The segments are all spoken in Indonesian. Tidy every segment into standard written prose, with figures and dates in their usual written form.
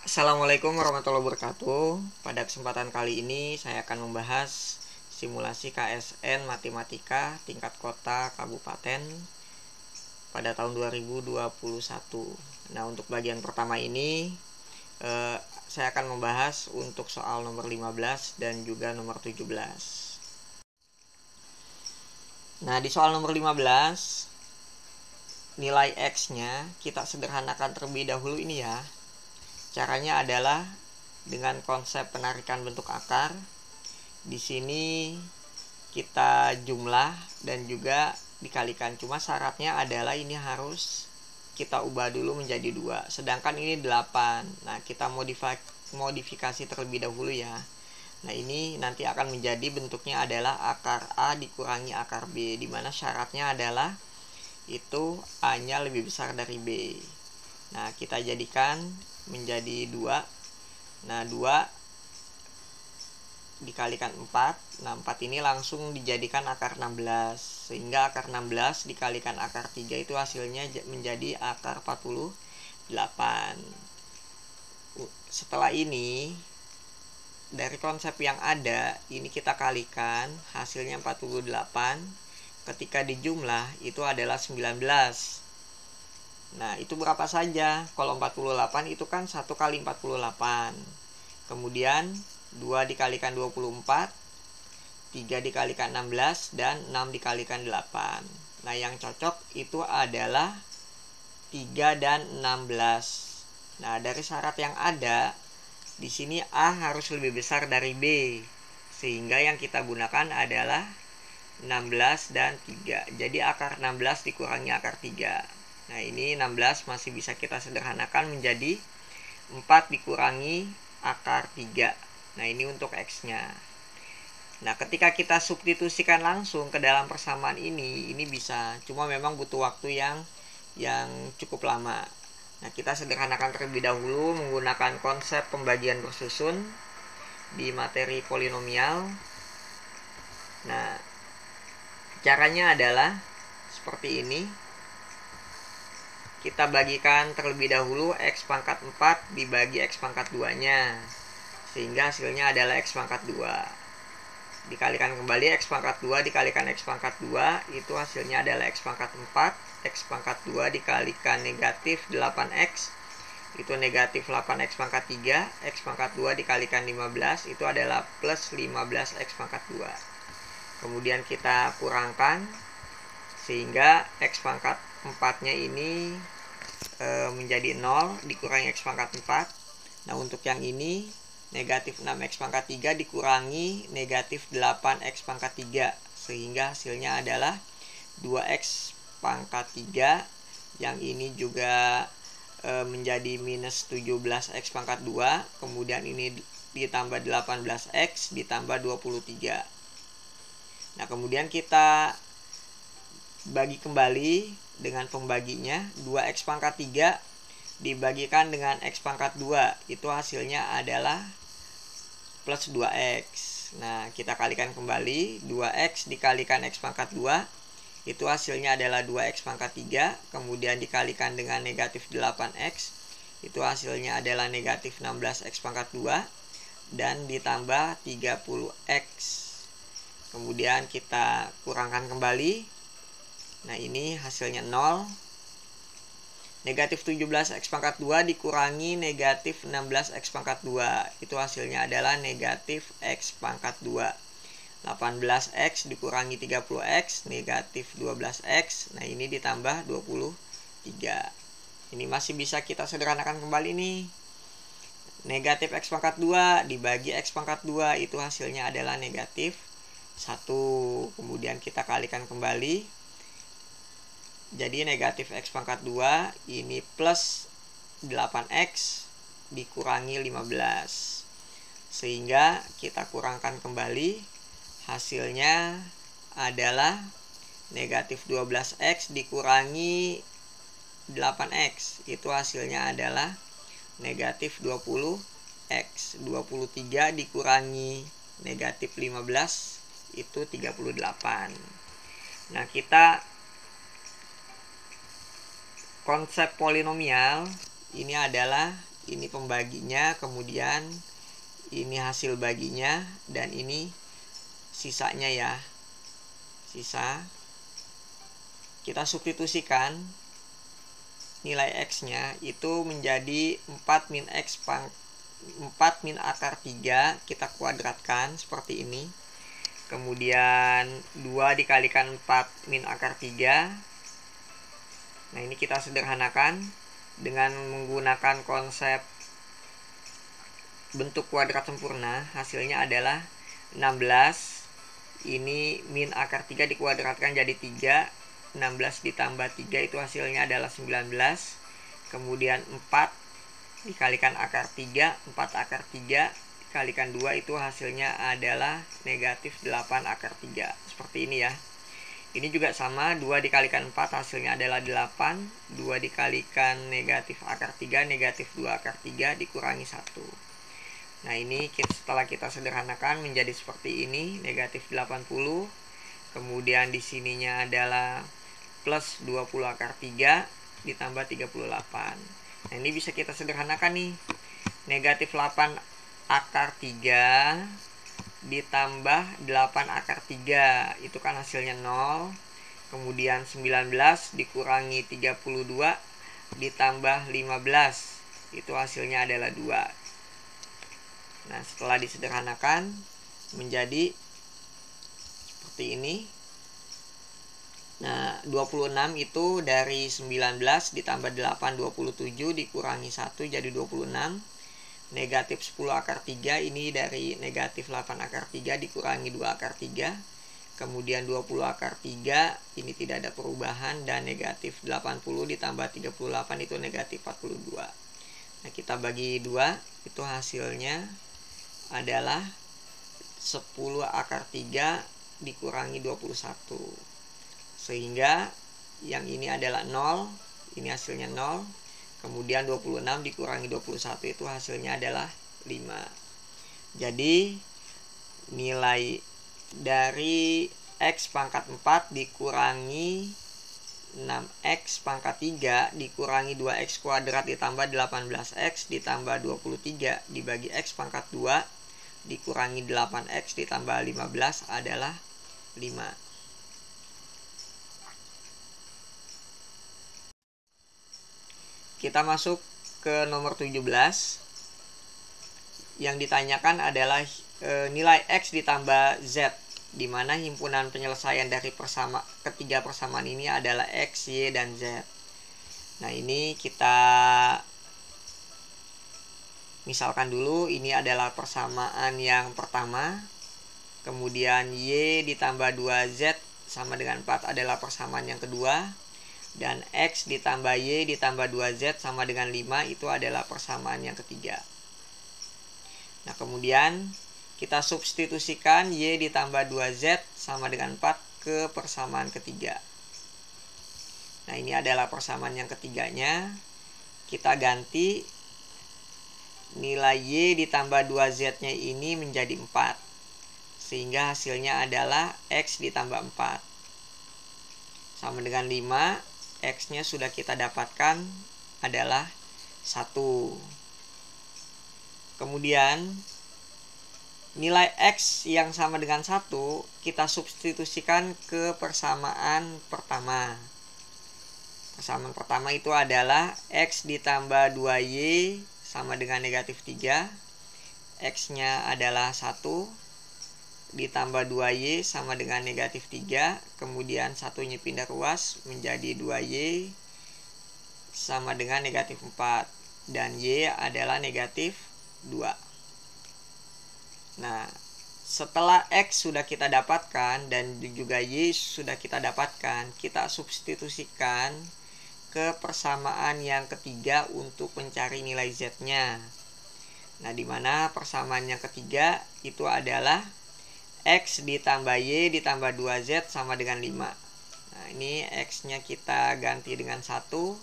Assalamualaikum warahmatullahi wabarakatuh. Pada kesempatan kali ini saya akan membahas simulasi KSN Matematika tingkat kota kabupaten pada tahun 2021. Nah, untuk bagian pertama ini saya akan membahas untuk soal nomor 15 dan juga nomor 17. Nah, di soal nomor 15 nilai X-nya kita sederhanakan terlebih dahulu ini ya. Caranya adalah dengan konsep penarikan bentuk akar. Di sini kita jumlah dan juga dikalikan. Cuma syaratnya adalah ini harus kita ubah dulu menjadi 2. Sedangkan ini 8. Nah, kita modifikasi terlebih dahulu ya. Nah, ini nanti akan menjadi bentuknya adalah akar A dikurangi akar B, dimana syaratnya adalah itu A-nya lebih besar dari B. Nah, kita jadikan menjadi 2. Nah, 2 dikalikan 4. Nah, 4 ini langsung dijadikan akar 16. Sehingga akar 16 dikalikan akar 3 itu hasilnya menjadi akar 48. Setelah ini, dari konsep yang ada, ini kita kalikan, hasilnya 48. Ketika dijumlah, itu adalah 19. Nah, itu berapa saja? Kalau 48 itu kan 1 kali 48. Kemudian 2 dikalikan 24, 3 dikalikan 16, dan 6 dikalikan 8. Nah, yang cocok itu adalah 3 dan 16. Nah, dari syarat yang ada, di sini A harus lebih besar dari B. Sehingga yang kita gunakan adalah 16 dan 3. Jadi akar 16 dikurangi akar 3. Nah, ini 16 masih bisa kita sederhanakan menjadi 4 dikurangi akar 3. Nah, ini untuk X-nya. Nah, ketika kita substitusikan langsung ke dalam persamaan ini bisa. Cuma memang butuh waktu yang cukup lama. Nah, kita sederhanakan terlebih dahulu menggunakan konsep pembagian bersusun di materi polinomial. Nah, caranya adalah seperti ini. Kita bagikan terlebih dahulu X pangkat 4 dibagi X pangkat 2-nya. Sehingga hasilnya adalah X pangkat 2. Dikalikan kembali X pangkat 2 dikalikan X pangkat 2. Itu hasilnya adalah X pangkat 4. X pangkat 2 dikalikan negatif 8X. Itu negatif 8X pangkat 3. X pangkat 2 dikalikan 15. Itu adalah plus 15X pangkat 2. Kemudian kita kurangkan. Sehingga X pangkat 4-nya ini menjadi 0 dikurangi X pangkat 4. Nah, untuk yang ini negatif 6X pangkat 3 dikurangi negatif 8X pangkat 3. Sehingga hasilnya adalah 2X pangkat 3. Yang ini juga menjadi minus 17X pangkat 2. Kemudian ini ditambah 18X ditambah 23. Nah, kemudian kita bagi kembali dengan pembaginya. 2X pangkat 3 dibagikan dengan X pangkat 2. Itu hasilnya adalah plus 2X. Nah, kita kalikan kembali. 2X dikalikan X pangkat 2. Itu hasilnya adalah 2X pangkat 3. Kemudian dikalikan dengan negatif 8X. Itu hasilnya adalah negatif 16X pangkat 2. Dan ditambah 30X. Kemudian kita kurangkan kembali. Nah, ini hasilnya 0. Negatif 17X pangkat 2 dikurangi negatif 16X pangkat 2. Itu hasilnya adalah negatif X pangkat 2. 18X dikurangi 30X, negatif 12X. Nah, ini ditambah 23. Ini masih bisa kita sederhanakan kembali nih. Negatif X pangkat 2 dibagi X pangkat 2. Itu hasilnya adalah negatif 1. Kemudian kita kalikan kembali. Jadi negatif X pangkat 2 ini plus 8X dikurangi 15. Sehingga kita kurangkan kembali. Hasilnya adalah negatif 12X dikurangi 8X. Itu hasilnya adalah negatif 20X. 23 dikurangi negatif 15 itu 38. Nah, kita konsep polinomial ini adalah ini pembaginya, kemudian ini hasil baginya, dan ini sisanya ya. Sisa. Kita substitusikan nilai X-nya itu menjadi 4 min X 4 min akar 3, kita kuadratkan seperti ini. Kemudian 2 dikalikan 4 min akar 3. Nah, ini kita sederhanakan dengan menggunakan konsep bentuk kuadrat sempurna. Hasilnya adalah 16. Ini min akar 3 dikuadratkan jadi 3. 16 ditambah 3 itu hasilnya adalah 19. Kemudian 4 dikalikan akar 3, 4 akar 3 dikalikan 2 itu hasilnya adalah negatif 8 akar 3. Seperti ini ya. Ini juga sama, 2 dikalikan 4 hasilnya adalah 8. 2 dikalikan negatif akar 3, negatif 2 akar 3 dikurangi 1. Nah, ini setelah kita sederhanakan menjadi seperti ini, negatif 80. Kemudian di sininya adalah plus 20 akar 3 ditambah 38. Nah, ini bisa kita sederhanakan nih. Negatif 8 akar 3 ditambah 8 akar 3 itu kan hasilnya 0. Kemudian 19 dikurangi 32 ditambah 15 itu hasilnya adalah 2. Nah, setelah disederhanakan menjadi seperti ini. Nah, 26 itu dari 19 ditambah 8, 27 dikurangi 1 jadi 26. Negatif 10 akar 3 ini dari negatif 8 akar 3 dikurangi 2 akar 3. Kemudian 20 akar 3 ini tidak ada perubahan, dan negatif 80 ditambah 38 itu negatif 42. Nah, kita bagi 2 itu hasilnya adalah 10 akar 3 dikurangi 21. Sehingga yang ini adalah 0, ini hasilnya 0. Kemudian 26 dikurangi 21 itu hasilnya adalah 5. Jadi nilai dari X pangkat 4 dikurangi 6X pangkat 3 dikurangi 2X kuadrat ditambah 18X ditambah 23 dibagi X pangkat 2 dikurangi 8X ditambah 15 adalah 5. Kita masuk ke nomor 17. Yang ditanyakan adalah nilai X ditambah Z, di mana himpunan penyelesaian dari ketiga persamaan ini adalah X, Y, dan Z. Nah, ini kita misalkan dulu, ini adalah persamaan yang pertama. Kemudian Y ditambah 2Z sama dengan 4 adalah persamaan yang kedua. Dan X ditambah Y ditambah 2Z sama dengan 5 itu adalah persamaan yang ketiga. Nah, kemudian kita substitusikan Y ditambah 2Z sama dengan 4 ke persamaan ketiga. Nah, ini adalah persamaan yang ketiganya. Kita ganti nilai Y ditambah 2Z-nya ini menjadi 4. Sehingga hasilnya adalah X ditambah 4. Sama dengan 5. X-nya sudah kita dapatkan adalah 1. Kemudian nilai X yang sama dengan 1 kita substitusikan ke persamaan pertama. Persamaan pertama itu adalah X ditambah 2Y sama dengan negatif 3. X-nya adalah 1 ditambah 2Y sama dengan negatif 3. Kemudian satunya pindah ruas menjadi 2Y sama dengan negatif 4. Dan Y adalah negatif 2. Nah, setelah X sudah kita dapatkan dan juga Y sudah kita dapatkan, kita substitusikan ke persamaan yang ketiga untuk mencari nilai Z-nya. Nah, di mana persamaan yang ketiga itu adalah X ditambah Y ditambah 2Z sama dengan 5. Nah, ini X-nya kita ganti dengan 1.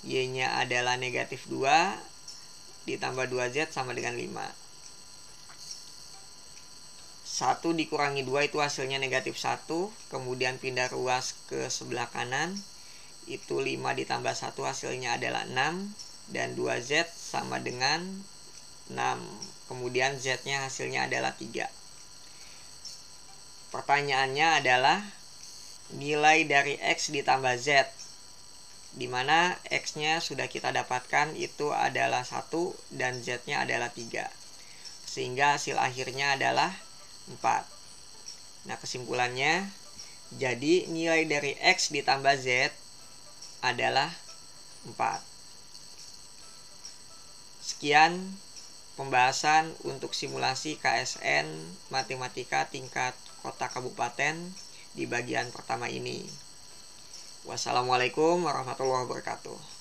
Y-nya adalah negatif 2. Ditambah 2Z sama dengan 5. 1 dikurangi 2 itu hasilnya negatif 1. Kemudian pindah ruas ke sebelah kanan. Itu 5 ditambah 1 hasilnya adalah 6. Dan 2Z sama dengan 6. Kemudian Z-nya hasilnya adalah 3. Pertanyaannya adalah nilai dari X ditambah Z, dimana X-nya sudah kita dapatkan itu adalah 1 dan Z-nya adalah 3. Sehingga hasil akhirnya adalah 4. Nah, kesimpulannya, jadi nilai dari X ditambah Z adalah 4. Sekian pembahasan untuk simulasi KSN Matematika tingkat kota kabupaten di bagian pertama ini. Wassalamualaikum warahmatullahi wabarakatuh.